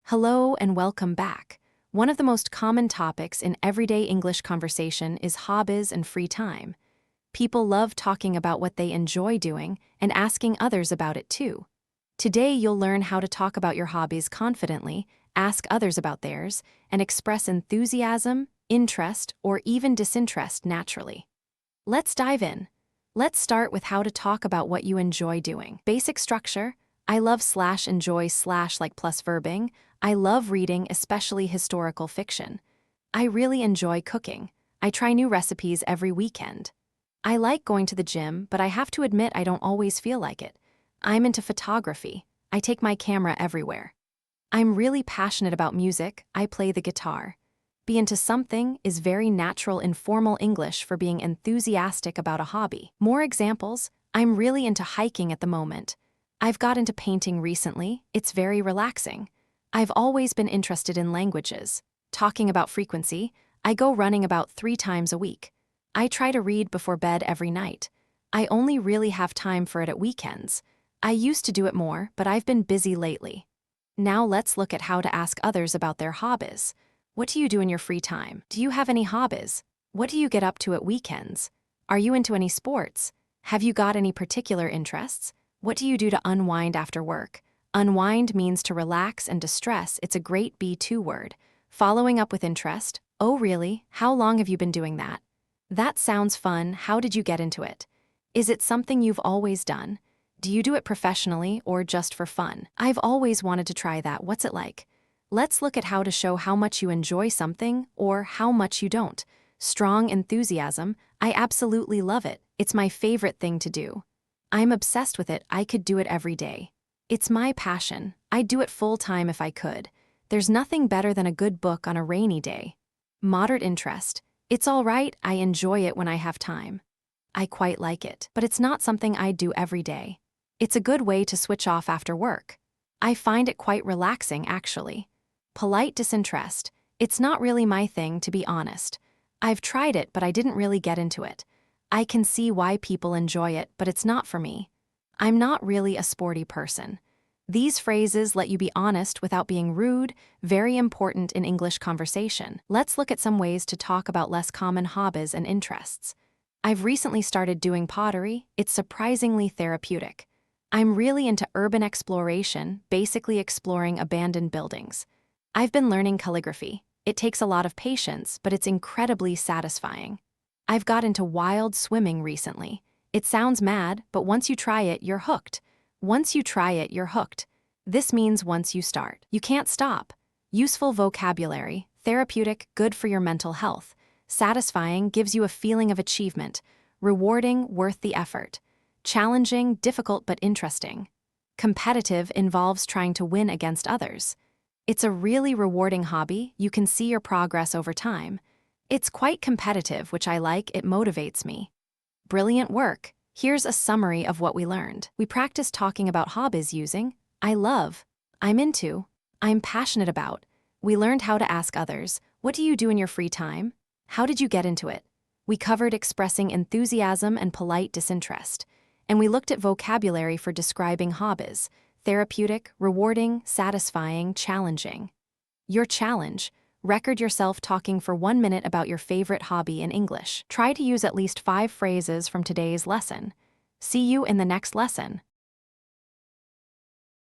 Hello and welcome back. One of the most common topics in everyday English conversation is hobbies and free time. People love talking about what they enjoy doing and asking others about it too. Today you'll learn how to talk about your hobbies confidently, ask others about theirs, and express enthusiasm, interest, or even disinterest naturally. Let's dive in. Let's start with how to talk about what you enjoy doing. Basic structure: I love / enjoy / like plus verbing. I love reading, especially historical fiction. I really enjoy cooking. I try new recipes every weekend. I like going to the gym, but I have to admit I don't always feel like it. I'm into photography. I take my camera everywhere. I'm really passionate about music. I play the guitar. Be into something is very natural informal English for being enthusiastic about a hobby. More examples: I'm really into hiking at the moment. I've got into painting recently. It's very relaxing. I've always been interested in languages. Talking about frequency: I go running about 3 times a week. I try to read before bed every night. I only really have time for it at weekends. I used to do it more, but I've been busy lately. Now let's look at how to ask others about their hobbies. What do you do in your free time? Do you have any hobbies? What do you get up to at weekends? Are you into any sports? Have you got any particular interests? What do you do to unwind after work? Unwind means to relax and distress. It's a great be-to word. Following up with interest: oh really? How long have you been doing that? That sounds fun. How did you get into it? Is it something you've always done? Do you do it professionally or just for fun? I've always wanted to try that. What's it like? Let's look at how to show how much you enjoy something or how much you don't. Strong enthusiasm: I absolutely love it. It's my favorite thing to do. I'm obsessed with it. I could do it every day. It's my passion. I'd do it full-time if I could. There's nothing better than a good book on a rainy day. Moderate interest: it's all right. I enjoy it when I have time. I quite like it, but it's not something I'd do every day. It's a good way to switch off after work. I find it quite relaxing, actually. Polite disinterest: it's not really my thing, to be honest. I've tried it, but I didn't really get into it. I can see why people enjoy it, but it's not for me. I'm not really a sporty person. These phrases let you be honest without being rude, very important in English conversation. Let's look at some ways to talk about less common hobbies and interests. I've recently started doing pottery. It's surprisingly therapeutic. I'm really into urban exploration, basically exploring abandoned buildings. I've been learning calligraphy. It takes a lot of patience, but it's incredibly satisfying. I've got into wild swimming recently. It sounds mad, but once you try it, you're hooked. Once you try it, you're hooked. This means once you start, you can't stop. Useful vocabulary: therapeutic, good for your mental health. Satisfying, gives you a feeling of achievement. Rewarding, worth the effort. Challenging, difficult but interesting. Competitive, involves trying to win against others. It's a really rewarding hobby. You can see your progress over time. It's quite competitive, which I like. It motivates me. Brilliant work. Here's a summary of what we learned. We practiced talking about hobbies using I love, I'm into, I'm passionate about. We learned how to ask others: what do you do in your free time? How did you get into it? We covered expressing enthusiasm and polite disinterest. And we looked at vocabulary for describing hobbies: therapeutic, rewarding, satisfying, challenging. Your challenge: record yourself talking for 1 minute about your favorite hobby in English. Try to use at least 5 phrases from today's lesson. See you in the next lesson.